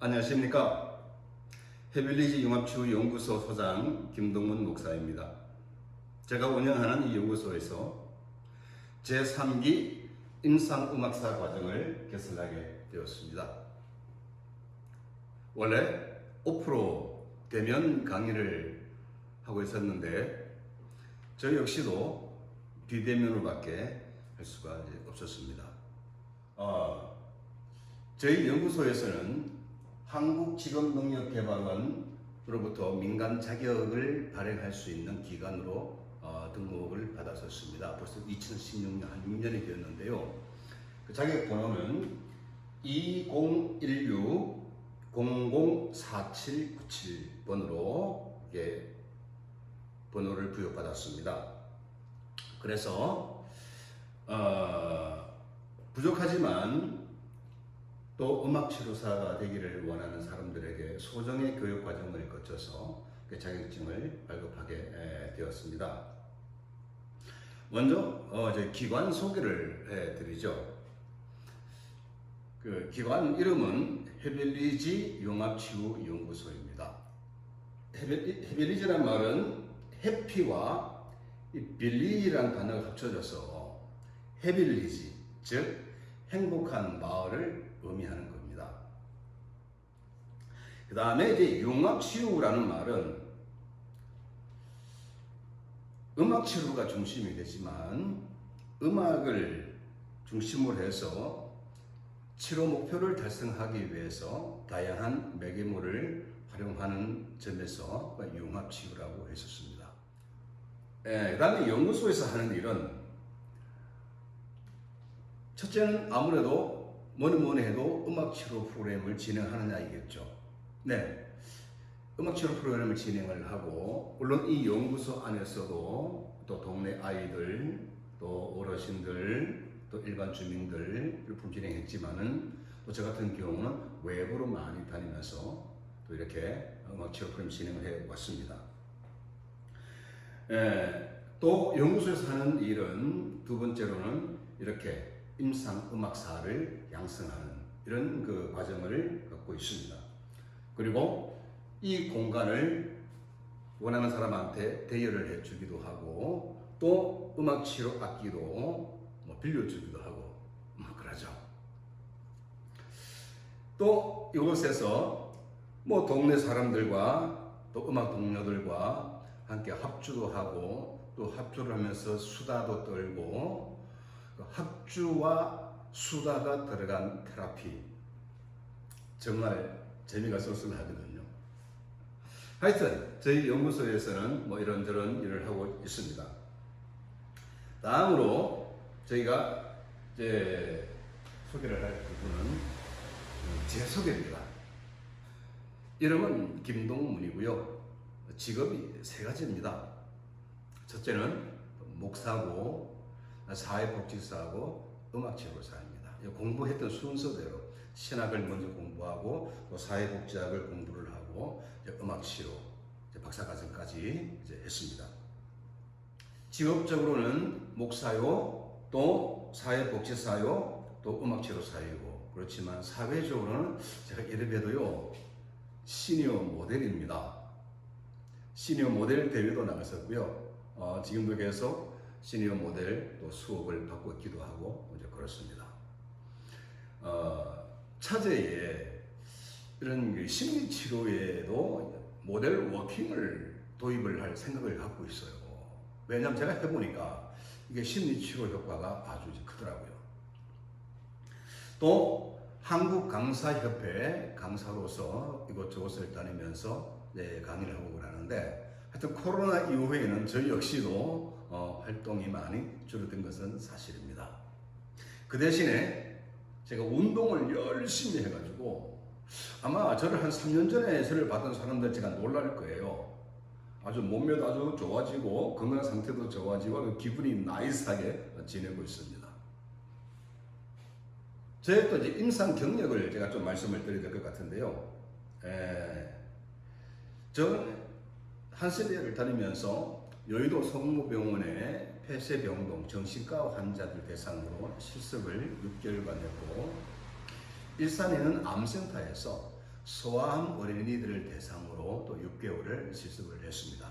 안녕하십니까. 헤빌리지 융합치유연구소 소장 김동문 목사입니다. 제가 운영하는 이 연구소에서 제3기 임상음악사 과정을 개설하게 되었습니다. 원래 5% 대면 강의를 하고 있었는데 저 역시도 비대면으로밖에 할 수가 없었습니다. 저희 연구소에서는 한국직업능력개발원으로부터 민간 자격을 발행할 수 있는 기관으로 등록을 받았었습니다. 벌써 2016년 한 6년이 되었는데요. 그 자격 번호는 2016-004797번으로 번호를 부여받았습니다. 그래서 부족하지만 또 음악치료사가 되기를 원하는 사람들에게 소정의 교육 과정을 거쳐서 그 자격증을 발급하게 되었습니다. 먼저 기관 소개를 해드리죠. 그 기관 이름은 헤빌리지 융합치유연구소입니다. 헤빌리지란 말은 해피와 빌리지라는 단어가 합쳐져서 헤빌리지, 즉 행복한 마을을 의미하는 겁니다. 그 다음에 이제 융합치유라는 말은 음악치료가 중심이 되지만 음악을 중심으로 해서 치료 목표를 달성하기 위해서 다양한 매개물을 활용하는 점에서 융합치유라고 했었습니다. 그 다음에 연구소에서 하는 일은 첫째는 아무래도 뭐니 해도 음악치료 프로그램을 진행하느냐이겠죠. 네, 음악치료 프로그램을 진행을 하고 물론 이 연구소 안에서도 또 동네 아이들, 또 어르신들, 또 일반 주민들 진행했지만은 또 저 같은 경우는 외부로 많이 다니면서 또 이렇게 음악치료 프로그램 진행을 해왔습니다. 또 연구소에서 하는 일은 두 번째로는 이렇게 임상음악사를 양성하는 이런 그 과정을 갖고 있습니다. 그리고 이 공간을 원하는 사람한테 대여를 해주기도 하고 또 음악치료 악기도 빌려주기도 하고 그러죠. 또 이곳에서 동네 사람들과 또 음악 동료들과 함께 합주도 하고 또 합주를 하면서 수다도 떨고 합주와 수다가 들어간 테라피 정말 재미가 쏠쏠하거든요. 하여튼 저희 연구소에서는 이런저런 일을 하고 있습니다. 다음으로 저희가 이제 소개를 할 부분은 제 소개입니다. 이름은 김동문이고요. 직업이 세 가지입니다. 첫째는 목사고 사회복지사하고 음악치료사입니다. 공부했던 순서대로 신학을 먼저 공부하고 또 사회복지학을 공부를 하고 음악치료 박사과정까지 했습니다. 직업적으로는 목사요, 또 사회복지사요, 또 음악치료사이고 그렇지만 사회적으로는 제가 이래봬도요 시니어 모델입니다. 시니어 모델 대회도 나갔었고요. 지금도 계속 시니어 모델 또 수업을 받고 있기도 하고 그렇습니다. 차제에 이런 심리치료에도 모델 워킹을 도입을 할 생각을 갖고 있어요. 왜냐하면 제가 해보니까 이게 심리치료 효과가 아주 크더라고요. 또 한국강사협회 강사로서 이곳저곳을 다니면서 강의를 하고 그러는데 하여튼 코로나 이후에는 저 역시도 활동이 많이 줄어든 것은 사실입니다. 그 대신에 제가 운동을 열심히 해가지고 아마 저를 한 3년 전에 저를 봤던 사람들 제가 놀랄 거예요. 아주 몸매도 아주 좋아지고 건강 상태도 좋아지고 기분이 나이스하게 지내고 있습니다. 저의 또 이제 임상 경력을 제가 좀 말씀을 드려야 될 것 같은데요. 저는 한센대학을 다니면서 여의도 성모병원에 폐쇄병동 정신과 환자들 대상으로 실습을 6개월간 했고 일산에는 암센터에서 소아암 어린이들을 대상으로 또 6개월을 실습을 했습니다.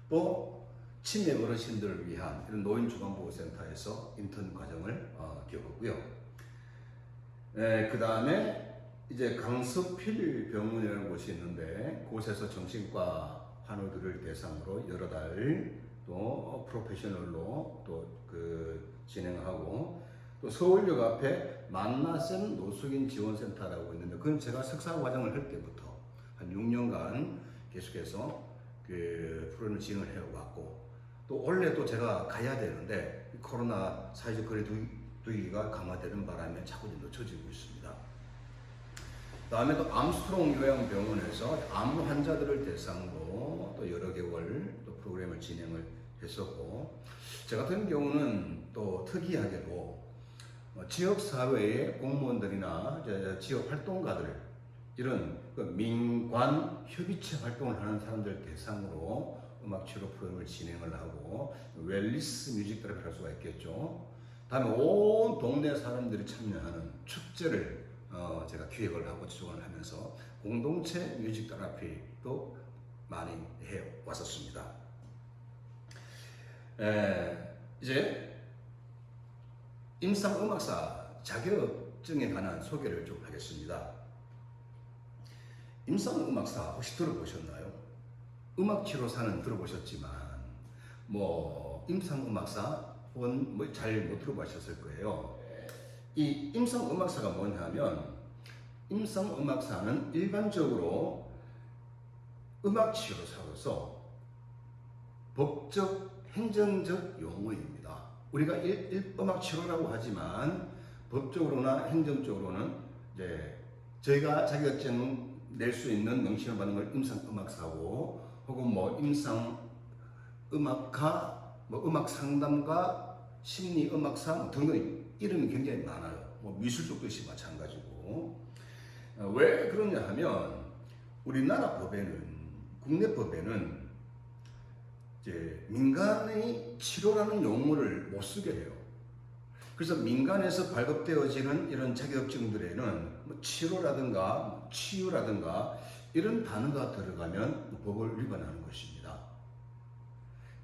또 치매 어르신들을 위한 이런 노인 주간보호센터에서 인턴 과정을 겪었고요. 그 다음에 이제 강서필 병원이라는 곳이 있는데 그곳에서 정신과 환우들을 대상으로 여러 달 또 프로페셔널로 또 진행하고, 또 서울역 앞에 만나센 노숙인 지원센터라고 있는데 그건 제가 석사 과정을 할 때부터 한 6년간 계속해서 그 프로그램을 진행을 해왔고, 또 원래 또 제가 가야 되는데 코로나 사회적 거리두기가 강화되는 바람에 자꾸 늦춰지고 있습니다. 다음에 또 암스트롱 요양병원에서 암 환자들을 대상으로 또 여러 개월 또 프로그램을 진행을 했었고, 저 같은 경우는 또 특이하게도 지역사회의 공무원들이나 지역 활동가들, 이런 민관 협의체 활동을 하는 사람들 대상으로 음악 치료 프로그램을 진행을 하고 웰리스 뮤직 테라피를 할 수가 있겠죠. 다음에 온 동네 사람들이 참여하는 축제를 제가 기획을 하고 지원을 하면서 공동체 뮤직 테라피도 많이 해 왔었습니다. 이제 임상음악사 자격증에 관한 소개를 좀 하겠습니다. 임상음악사 혹시 들어보셨나요? 음악치료사는 들어보셨지만 임상음악사 혹은 잘 못 들어보셨을 거예요. 이 임상음악사가 뭐냐면, 임상음악사는 일반적으로 음악치료사로서 법적, 행정적 용어입니다. 우리가 음악치료라고 하지만 법적으로나 행정적으로는 이제 저희가 자격증 낼 수 있는 명칭을 받는 걸 임상음악사고, 혹은 임상음악가, 음악상담가, 심리음악사 등등 이름이 굉장히 많아요. 미술 쪽도 역시 마찬가지고. 왜 그러냐 하면 우리나라 법에는, 국내 법에는 이제 민간의 치료라는 용어를 못 쓰게 해요. 그래서 민간에서 발급되어지는 이런 자격증들에는 치료라든가 치유라든가 이런 단어가 들어가면 법을 위반하는 것입니다.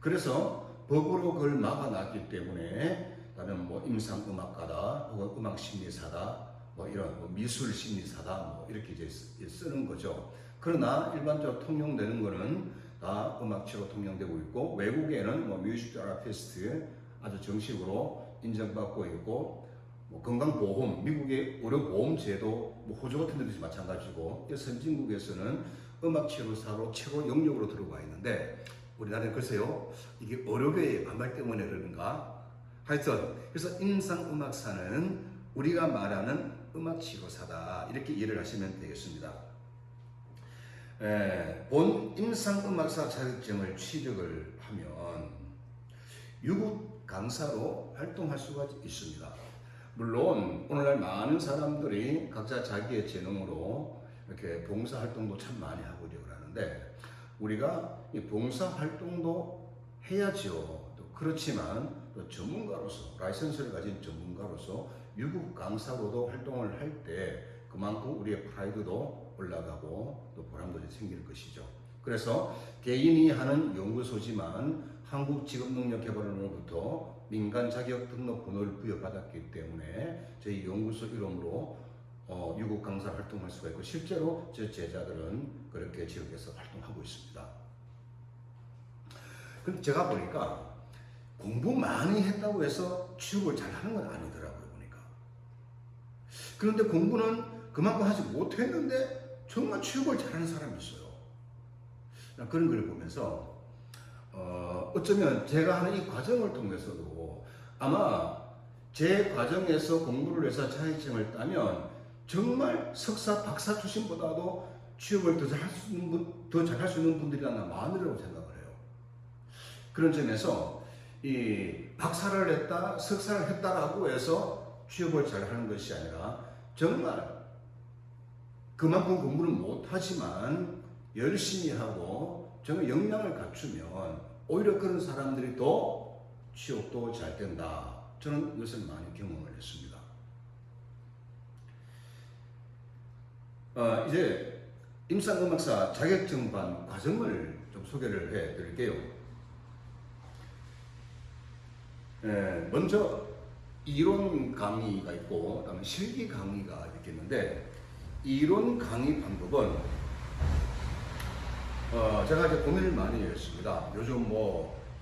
그래서 법으로 그걸 막아놨기 때문에 나는 임상음악가다, 혹은 음악심리사다, 이런 미술심리사다, 이렇게 이제 쓰는 거죠. 그러나 일반적으로 통용되는 거는 다 음악치로 통용되고 있고, 외국에는 뮤직 테라피스트 아주 정식으로 인정받고 있고, 건강보험, 미국의 의료보험제도, 호주 같은 데도 마찬가지고, 선진국에서는 음악치료사로 최고 영역으로 들어와 있는데, 우리나라는 글쎄요, 이게 의료계의 반발 때문에 그런가? 하여튼, 그래서 임상음악사는 우리가 말하는 음악치료사다, 이렇게 이해를 하시면 되겠습니다. 본 임상음악사 자격증을 취득을 하면 유급 강사로 활동할 수가 있습니다. 물론 오늘날 많은 사람들이 각자 자기의 재능으로 이렇게 봉사활동도 참 많이 하고 그러는데, 우리가 이 봉사활동도 해야죠. 또 그렇지만 또 전문가로서, 라이선스를 가진 전문가로서 유급 강사로도 활동을 할 때 그만큼 우리의 프라이드도 올라가고 또 보람도 생길 것이죠. 그래서 개인이 하는 연구소지만 한국직업능력개발원으로부터 민간 자격 등록 번호를 부여받았기 때문에 저희 연구소 이름으로 유급 강사 활동할 수가 있고, 실제로 제 제자들은 그렇게 지역에서 활동하고 있습니다. 근데 제가 보니까 공부 많이 했다고 해서 취업을 잘하는 건 아니더라고요, 보니까. 그런데 공부는 그만큼 하지 못했는데 정말 취업을 잘하는 사람이 있어요. 그런 걸 보면서 어쩌면 제가 하는 이 과정을 통해서도 아마 제 과정에서 공부를 해서 자격증을 따면 정말 석사, 박사 출신보다도 취업을 더 잘할 수 있는 분들이 아마 많으리라고 생각을 해요. 그런 점에서 이 박사를 했다, 석사를 했다라고 해서 취업을 잘하는 것이 아니라 정말 그만큼 공부를 못하지만 열심히 하고 정말 역량을 갖추면 오히려 그런 사람들이 더 취업도 잘 된다. 저는 이것을 많이 경험을 했습니다. 이제 임상음악사 자격증반 과정을 좀 소개를 해 드릴게요. 먼저 이론 강의가 있고 그다음에 실기 강의가 이렇게 있는데, 이론 강의 방법은 제가 이제 고민을 많이 했습니다. 요즘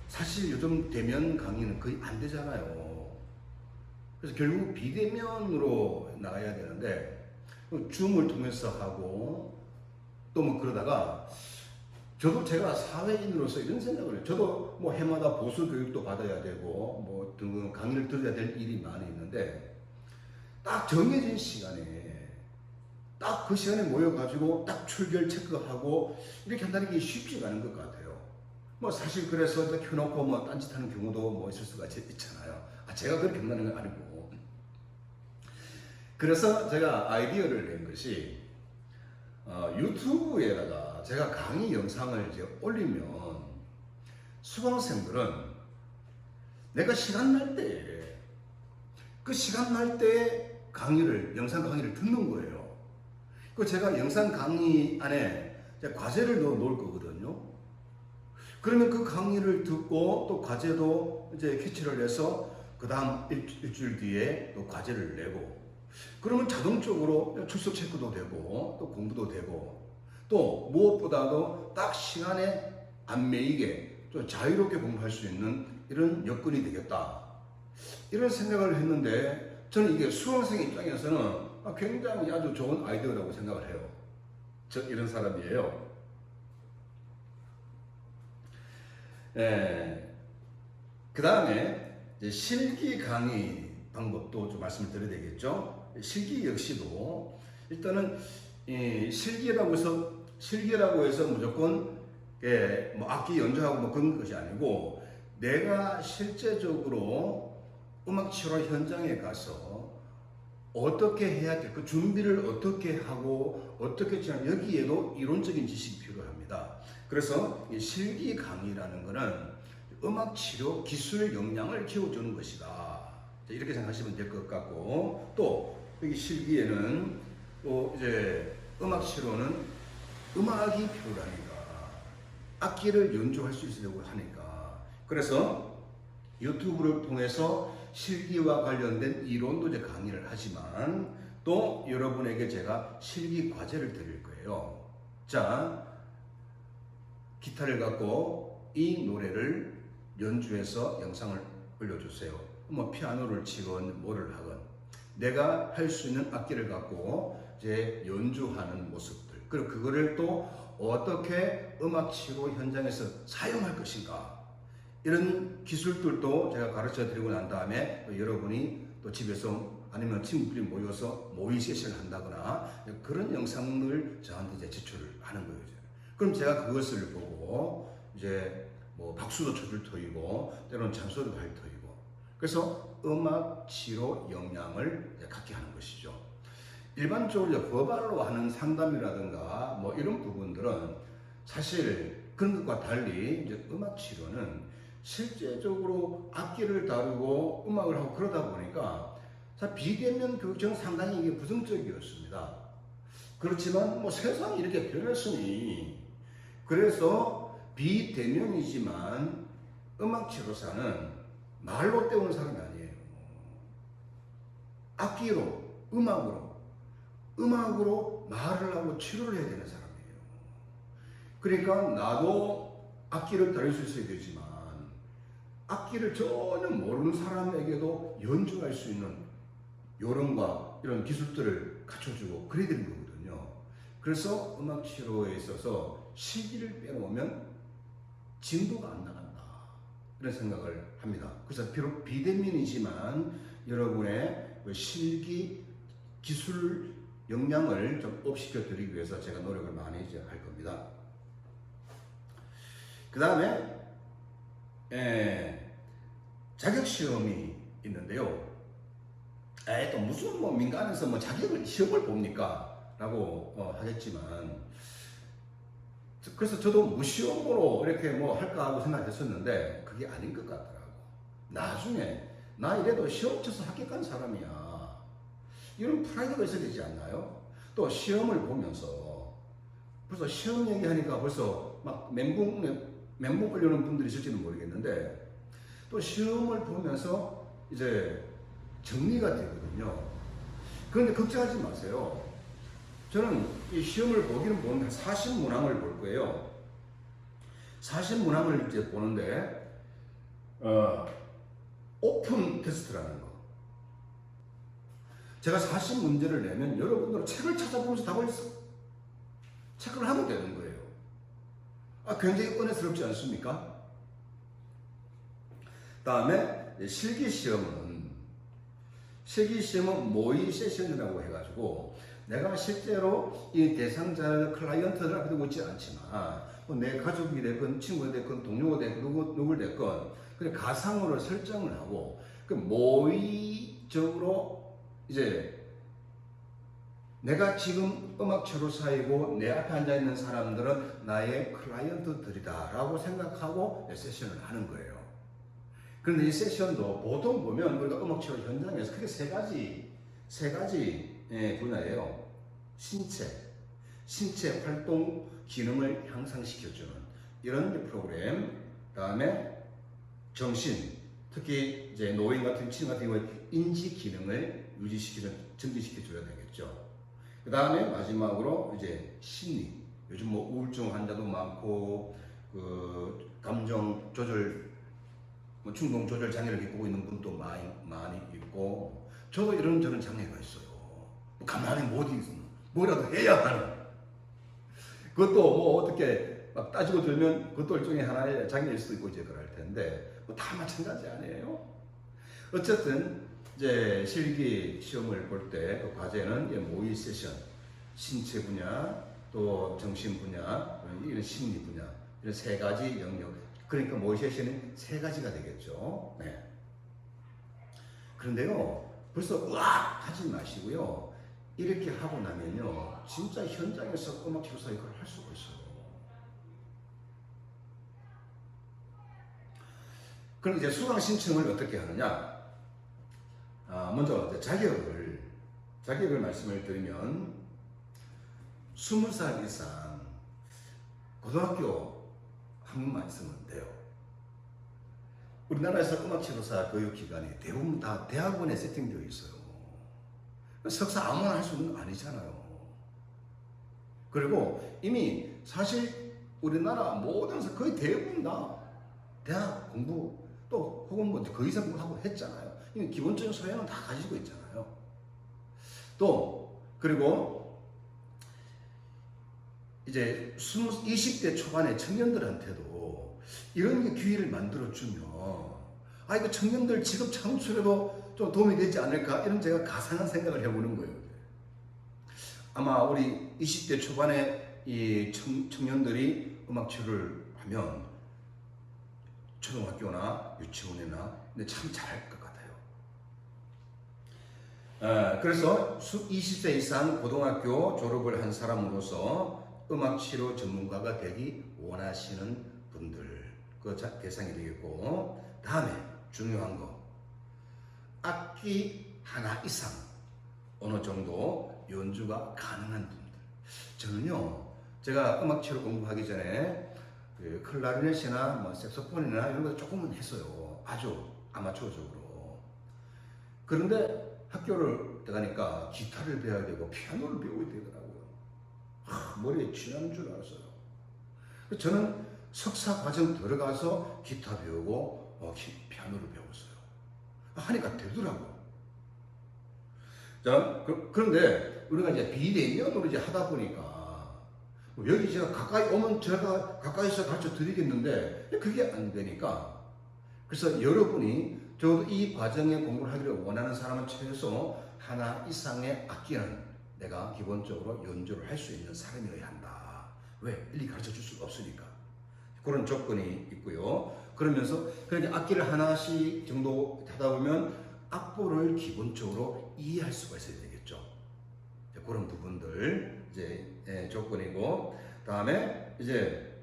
사실 요즘 대면 강의는 거의 안 되잖아요. 그래서 결국 비대면으로 나가야 되는데 줌을 통해서 하고 또 그러다가 저도 제가 사회인으로서 이런 생각을 해요. 저도 해마다 보수 교육도 받아야 되고 등 강의를 들어야 될 일이 많이 있는데, 딱 정해진 시간에 딱 그 시간에 모여가지고 딱 출결 체크하고 이렇게 한다는 게 쉽지가 않은 것 같아요. 사실 그래서 켜놓고 딴짓하는 경우도 있을 수가 있잖아요. 제가 그렇게 한다는 건 아니고. 그래서 제가 아이디어를 낸 것이, 유튜브에다가 제가 강의 영상을 이제 올리면 수강생들은 내가 시간 날 때, 그 시간 날 때 영상 강의를 듣는 거예요. 그 제가 영상 강의 안에 과제를 놓을 거거든요. 그러면 그 강의를 듣고 또 과제도 이제 캐치를 해서 그 다음 일주일 뒤에 또 과제를 내고, 그러면 자동적으로 출석 체크도 되고 또 공부도 되고, 또 무엇보다도 딱 시간에 안 매이게 좀 자유롭게 공부할 수 있는 이런 여건이 되겠다, 이런 생각을 했는데, 저는 이게 수강생 입장에서는 굉장히 아주 좋은 아이디어라고 생각을 해요. 저 이런 사람이에요. 그 다음에 실기 강의 방법도 좀 말씀을 드려야 되겠죠. 실기 역시도 일단은 실기라고 해서 무조건 악기 연주하고 그런 것이 아니고, 내가 실제적으로 음악 치료 현장에 가서 어떻게 해야 될, 그 준비를 어떻게 하고 어떻게 치냐, 여기에도 이론적인 지식이 필요합니다. 그래서 이 실기 강의라는 것은 음악 치료 기술 역량을 키워주는 것이다, 이렇게 생각하시면 될 것 같고, 또 여기 실기에는 또 이제 음악 치료는 음악이 필요하니까 악기를 연주할 수 있으려고 하니까, 그래서 유튜브를 통해서 실기와 관련된 이론도 이제 강의를 하지만, 또 여러분에게 제가 실기 과제를 드릴 거예요. 자, 기타를 갖고 이 노래를 연주해서 영상을 올려주세요. 피아노를 치건 뭐를 하건 내가 할 수 있는 악기를 갖고 이제 연주하는 모습들, 그리고 그거를 또 어떻게 음악 치료 현장에서 사용할 것인가, 이런 기술들도 제가 가르쳐 드리고 난 다음에 또 여러분이 또 집에서 아니면 친구들이 모여서 모의 세션을 한다거나 그런 영상을 저한테 이제 제출을 하는 거예요. 그럼 제가 그것을 보고 이제 박수도 쳐줄 터이고 때로는 찬소도 할 터이고, 그래서 음악 치료 역량을 갖게 하는 것이죠. 일반적으로 버발로 하는 상담이라든가 이런 부분들은 사실 그런 것과 달리 이제 음악 치료는 실제적으로 악기를 다루고 음악을 하고 그러다 보니까 비대면 교육은 상당히 이게 부정적이었습니다. 그렇지만 세상이 이렇게 변했으니, 그래서 비대면이지만 음악 치료사는 말로 때우는 사람이 아니에요. 악기로, 음악으로 말을 하고 치료를 해야 되는 사람이에요. 그러니까 나도 악기를 다룰 수 있어야 되지만 악기를 전혀 모르는 사람에게도 연주할 수 있는 요령과 이런 기술들을 갖춰주고 그래야 되는 거거든요. 그래서 음악 치료에 있어서 실기를 빼놓으면 진도가 안 나간다, 이런 생각을 합니다. 그래서 비록 비대면이지만 여러분의 실기 기술 역량을 좀 업시켜 드리기 위해서 제가 노력을 많이 할 겁니다. 그 다음에 자격시험이 있는데요. 또 무슨 민간에서 시험을 봅니까? 라고 하겠지만, 그래서 저도 무시험으로 이렇게 할까 하고 생각했었는데 그게 아닌 것 같더라고. 나중에 나 이래도 시험 쳐서 합격한 사람이야, 이런 프라이드가 있어야 되지 않나요? 또 시험을 보면서 벌써 시험 얘기하니까 벌써 막 멘붕 걸려는 분들이 있을지는 모르겠는데 또 시험을 보면서 이제 정리가 되거든요. 그런데 걱정하지 마세요. 저는 이 시험을 보기는 보는데 40문항을 볼 거예요. 40문항을 이제 보는데 오픈 테스트라는 거. 제가 40문제를 내면 여러분들은 책을 찾아보면서 답을 체크를 하면 되는 거예요. 굉장히 은혜스럽지 않습니까? 다음에 실기시험은 모의 세션이라고 해가지고 내가 실제로 이 대상자 클라이언트를 앞에 두고 있지 않지만 내 가족이 됐건 친구가 됐건 동료가 됐건 누굴 됐건 그냥 가상으로 설정을 하고 그 모의적으로 이제 내가 지금 음악치료사이고 내 앞에 앉아있는 사람들은 나의 클라이언트들이다 라고 생각하고 세션을 하는 거예요. 그런데 이 세션도 보통 보면 우리가 음악치료 현장에서 크게 세 가지 분야예요. 신체 활동 기능을 향상시켜주는 이런 프로그램, 다음에 정신, 특히 이제 노인 같은 친구 같은 경우에 인지 기능을 증진시켜줘야 되겠죠. 그 다음에 마지막으로 이제 심리. 요즘 뭐 우울증 환자도 많고, 감정 조절, 충동 조절 장애를 겪고 있는 분도 많이 있고, 저도 이런저런 장애가 있어요. 가만히 못 있으면 뭐라도 해야 하는. 그것도 뭐 어떻게 막 따지고 들면 그것도 일종의 하나의 장애일 수도 있고 이제 그럴 텐데, 다 마찬가지 아니에요? 어쨌든 이제 실기 시험을 볼 때 그 과제는 모의 세션, 신체 분야, 또 정신 분야, 이런 심리 분야, 이런 세 가지 영역. 그러니까 모의 세션이 세 가지가 되겠죠. 네. 그런데요, 벌써 으악 하지 마시고요. 이렇게 하고 나면요, 진짜 현장에서 음악 치료사 역할을 할 수가 있어요. 그럼 이제 수강 신청을 어떻게 하느냐? 먼저 이제 자격을 말씀을 드리면 20살 이상 고등학교 학력만 있으면 돼요. 우리나라에서 음악치료사 교육기관이 대부분 다 대학원에 세팅되어 있어요. 석사 아무나 할 수 있는 거 아니잖아요. 그리고 이미 사실 우리나라 모든 거의 대부분 다 대학 공부 또 혹은 뭐 그 이상 공부하고 했잖아요. 이미 기본적인 소양은 다 가지고 있잖아요. 또 그리고 이제 20대 초반의 청년들한테도 이런 기회를 만들어주면 이거 청년들 직업 창출에도 좀 도움이 되지 않을까 이런 제가 가상한 생각을 해보는 거예요. 아마 우리 20대 초반의 이 청년들이 음악 치료를 하면 초등학교나 유치원이나 근데 참 잘할 것 같아요. 그래서 20세 이상 고등학교 졸업을 한 사람으로서 음악치료 전문가가 되기 원하시는 분들 그 대상이 되겠고, 다음에 중요한 거 악기 하나 이상 어느 정도 연주가 가능한 분들. 저는요, 제가 음악치료 공부하기 전에 클라리넷이나 뭐 색소폰이나 이런 거 조금은 했어요. 아주 아마추어적으로. 그런데 학교를 들어가니까 기타를 배워야 되고 피아노를 배워야 되더라고요. 머리에 쥐나는 줄 알았어요. 저는 석사 과정 들어가서 기타 배우고 피아노를 배웠어요. 하니까 되더라고요. 자, 그런데 우리가 이제 비대면으로 이제 하다 보니까 여기 제가 가까이 오면 제가 가까이서 가르쳐 드리겠는데 그게 안 되니까, 그래서 여러분이 적어도 이 과정에 공부를 하기를 원하는 사람은 최소 하나 이상의 악기는 내가 기본적으로 연주를 할 수 있는 사람이어야 한다. 왜? 일일이 가르쳐 줄 수가 없으니까. 그런 조건이 있고요. 그러면서 그렇게 악기를 하나씩 정도 하다 보면 악보를 기본적으로 이해할 수가 있어야 되겠죠. 그런 부분들 이제 조건이고, 다음에 이제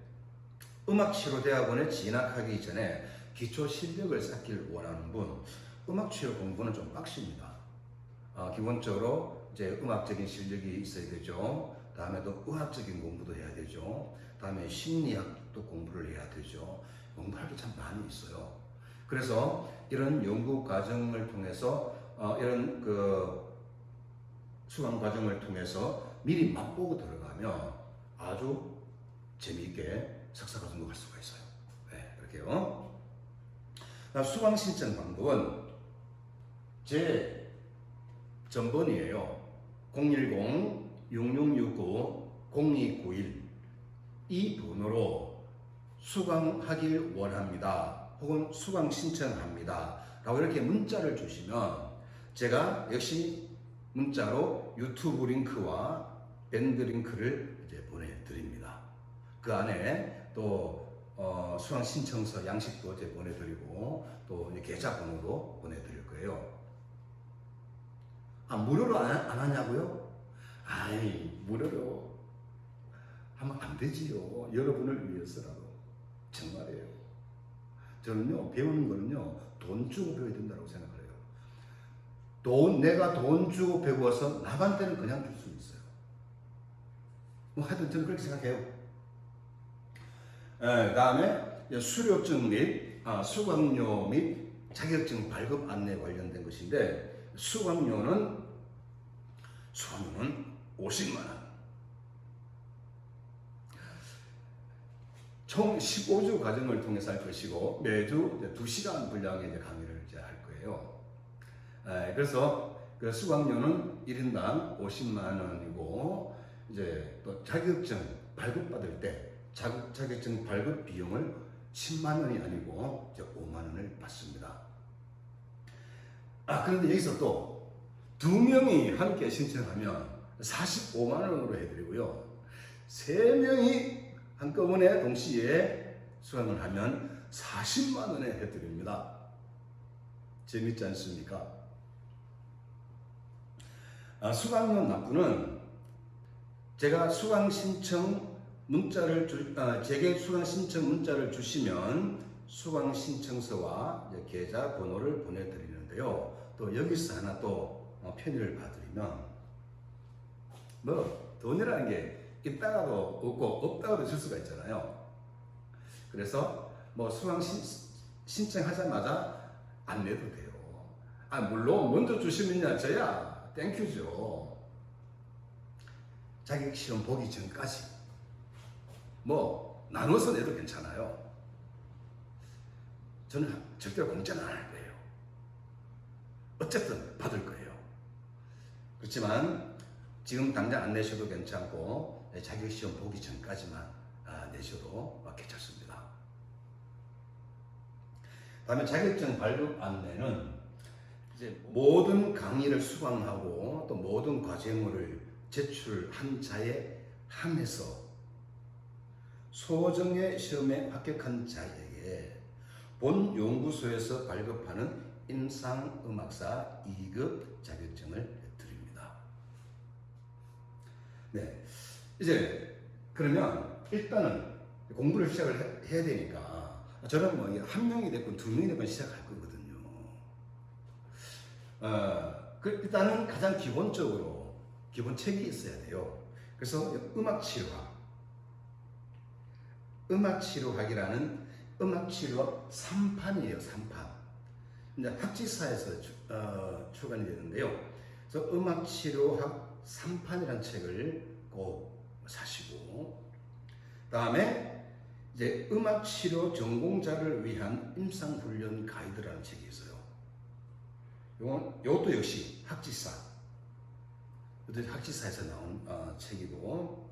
음악치료대학원에 진학하기 전에 기초 실력을 쌓기를 원하는 분, 음악치료 공부는 좀 빡십니다. 기본적으로 이제 음악적인 실력이 있어야 되죠. 다음에 또 의학적인 공부도 해야 되죠. 다음에 심리학도 공부를 해야 되죠. 공부할 게 참 많이 있어요. 그래서 이런 연구 과정을 통해서 이런 그 수강 과정을 통해서 미리 맛보고 들어가면 아주 재미있게 석사과 등록할 수가 있어요. 네, 그렇게요. 수강 신청 방법은 제 전번이에요. 010-6669-0291 이 번호로 수강하길 원합니다. 혹은 수강 신청합니다. 라고 이렇게 문자를 주시면 제가 역시 문자로 유튜브 링크와 밴드 링크를 이제 보내드립니다. 그 안에 또 수강 신청서 양식도 이제 보내드리고 또 계좌번호도 보내드릴 거예요. 무료로 안 하냐고요? 아이, 무료로 하면 안 되지요. 여러분을 위해서라도. 정말이에요. 저는요, 배우는 거는요, 돈 주고 배워야 된다고 생각을 해요. 내가 돈 주고 배워서 남한테는 그냥 줄 수 있어요. 하여튼 저는 그렇게 생각해요. 그 다음에 수료증 및 수강료 및 자격증 발급 안내 관련된 것인데, 수강료는 50만 원. 총 15주 과정을 통해서 할 것이고 매주 2시간 분량의 강의를 이제 할 거예요. 그래서 그 수강료는 1인당 50만 원이고 이제 또 자격증 발급받을 때 자격증 발급 비용을 10만 원이 아니고 이제 5만 원을 받습니다. 그런데 여기서 또 2명이 함께 신청하면 45만 원으로 해드리고요. 3명이 한꺼번에 동시에 수강을 하면 40만 원에 해드립니다. 재밌지 않습니까? 수강료 납부는 제가 수강 신청 문자를 제게 수강 신청 문자를 주시면 수강 신청서와 계좌 번호를 보내드리는데요. 또 여기서 하나 또 편의를 봐드리면 돈이라는 게 있다가도 없고 없다가도 줄 수가 있잖아요. 그래서 수강 신청하자마자 안 내도 돼요. 물론 먼저 주시면야 저야 땡큐죠. 자격시험 보기 전까지 나눠서 내도 괜찮아요. 저는 절대로 공짜는 안 할 거예요. 어쨌든 받을 거예요. 그렇지만 지금 당장 안 내셔도 괜찮고 자격시험 보기 전까지만 내셔도 괜찮습니다. 다음에 자격증 발급 안내는 이제 모든 강의를 수강하고 또 모든 과제물을 제출한 자에 한해서 소정의 시험에 합격한 자에게 본 연구소에서 발급하는 임상음악사 2급 자격증을 드립니다. 네, 이제 그러면 일단은 공부를 시작을 해야 되니까 저는 한 명이 됐건 2명이 됐건 시작할 거거든요. 일단은 가장 기본적으로 기본 책이 있어야 돼요. 그래서 음악치료학이라는 음악치료학 3판이에요. 3판. 이제 학지사에서 출간이 되는데요. 그래서 음악치료학 3판이라는 책을 꼭 사시고, 다음에 이제 음악치료 전공자를 위한 임상훈련 가이드라는 책이 있어요. 이것도 역시 학지사에서 나온 책이고,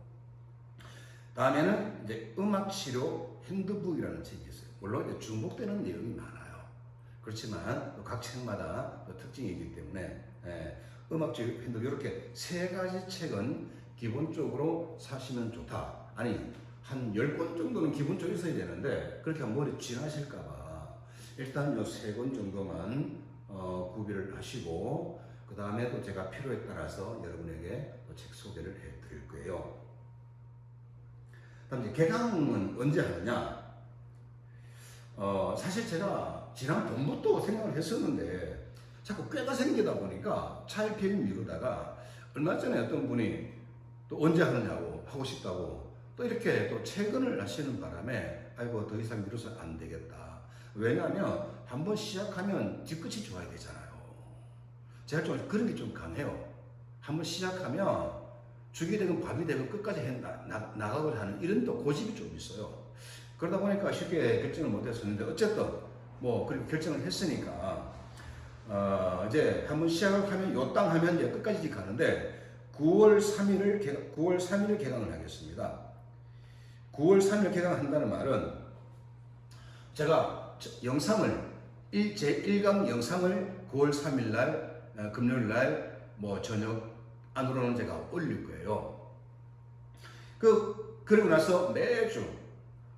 다음에는 이제 음악치료 핸드북이라는 책이 있어요. 물론 이제 중복되는 내용이 많아요. 그렇지만 각 책마다 특징이 있기 때문에 음악치료 핸드북 이렇게 3가지 책은 기본적으로 사시면 좋다. 아니 한 10권 정도는 기본적으로 있어야 되는데 그렇게 하면 머리 쥐나실까봐 일단 요 3권 정도만 구비를 하시고, 그 다음에 또 제가 필요에 따라서 여러분에게 책 소개를 해드릴 거예요. 다음 이제 개강은 언제 하느냐? 사실 제가 지난번부터 생각을 했었는데 자꾸 꾀가 생기다 보니까 차일피일 미루다가 얼마 전에 어떤 분이 또 언제 하느냐고 하고 싶다고 또 이렇게 또 퇴근을 하시는 바람에 아이고 더 이상 미뤄서 안 되겠다. 왜냐하면 한번 시작하면 뒤끝이 좋아야 되잖아요. 제가 좀 그런 게 좀 강해요. 한번 시작하면 죽이 되건 밥이 되건 끝까지 나가고자 하는 이런 또 고집이 좀 있어요. 그러다 보니까 쉽게 결정을 못 했었는데 어쨌든 뭐 그렇게 결정을 했으니까 이제 한번 시작을 하면 요 땅 하면 이제 끝까지 가는데 9월 3일 개강을 하겠습니다. 9월 3일 개강한다는 말은 제가 영상을 제 1강 영상을 9월 3일 날 금요일 날 뭐 저녁 안으로는 제가 올릴 거예요. 그리고 나서 매주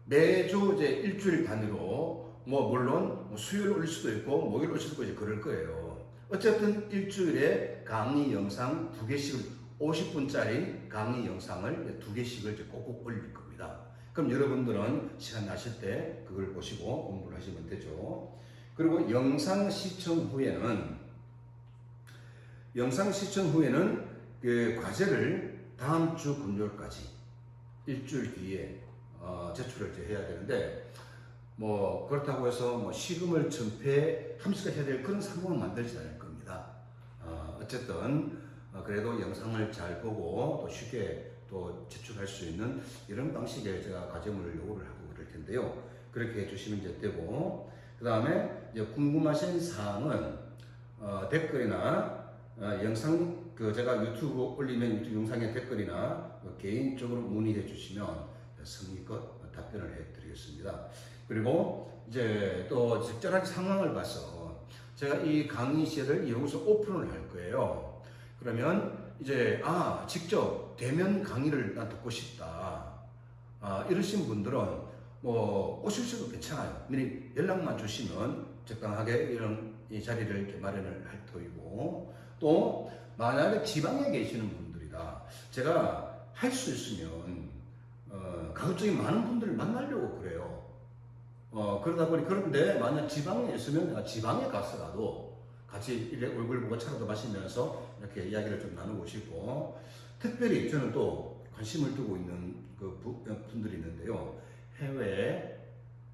이제 일주일 단위로 뭐 물론 수요일 올릴 수도 있고 목요일 올릴 수도 있고 이제 그럴 거예요. 어쨌든 일주일에 강의 영상 2개씩을 50분짜리 강의 영상을 2개씩을 이제 꼭꼭 올릴 겁니다. 그럼 여러분들은 시간 나실 때 그걸 보시고 공부를 하시면 되죠. 그리고 영상 시청 후에는 그 과제를 다음 주 금요일까지 일주일 뒤에 제출을 해야 되는데 뭐 그렇다고 해서 뭐 시금을 전폐하면서 해야 될 그런 상황을 만들지 않을 겁니다. 어쨌든 그래도 영상을 잘 보고 또 쉽게 또 제출할 수 있는 이런 방식의 제가 과제물을 요구를 하고 그럴 텐데요. 그렇게 해주시면 이제 되고 그 다음에 이제 궁금하신 사항은 댓글이나 영상 제가 유튜브 올리면 유튜브 영상의 댓글이나 개인적으로 문의해 주시면 성의껏 답변을 해드리겠습니다. 그리고 이제 또 적절한 상황을 봐서 제가 이 강의실을 여기서 오픈을 할 거예요. 그러면 이제 직접 대면 강의를 난 듣고 싶다. 이러신 분들은 뭐 오실 도 괜찮아요. 미리 연락만 주시면 적당하게 이런 이 자리를 이렇게 마련을 할 터이고 또 만약에 지방에 계시는 분들이다. 제가 할 수 있으면 가급적이 많은 분들을 만나려고 그래요. 그러다 보니 그런데 만약 지방에 있으면 내가 지방에 가서라도 같이 이렇게 얼굴 보고 차라도 마시면서 이렇게 이야기를 좀 나누고 싶고 특별히 저는 또 관심을 두고 있는 그 분들이 있는데요. 해외에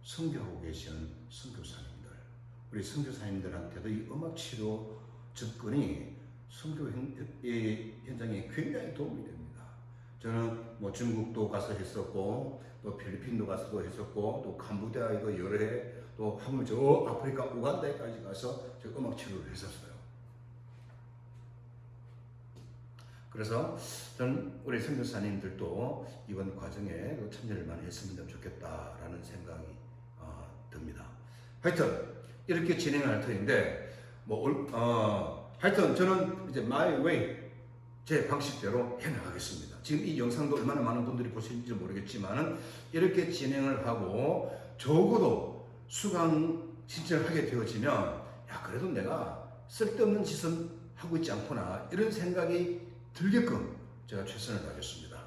선교하고 계신 선교사님들, 우리 선교사님들한테도 이 음악치료 접근이 선교 현장에 굉장히 도움이 됩니다. 저는 뭐 중국도 가서 했었고 또 필리핀도 가서도 했었고 또 캄보디아에도 여러 해 또 하물 저 아프리카 우간다에까지 가서 저 음악 치료를 했었어요. 그래서 저는 우리 선교사님들도 이번 과정에 참여를 많이 했으면 좋겠다라는 생각이 듭니다. 하여튼 이렇게 진행을 할 터인데 하여튼 저는 이제 my way 제 방식대로 해나가겠습니다. 지금 이 영상도 얼마나 많은 분들이 보실지 모르겠지만은 이렇게 진행을 하고 적어도 수강 신청을 하게 되어지면 야 그래도 내가 쓸데없는 짓은 하고 있지 않구나 이런 생각이 들게끔 제가 최선을 다하겠습니다.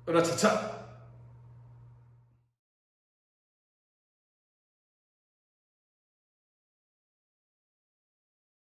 으라차차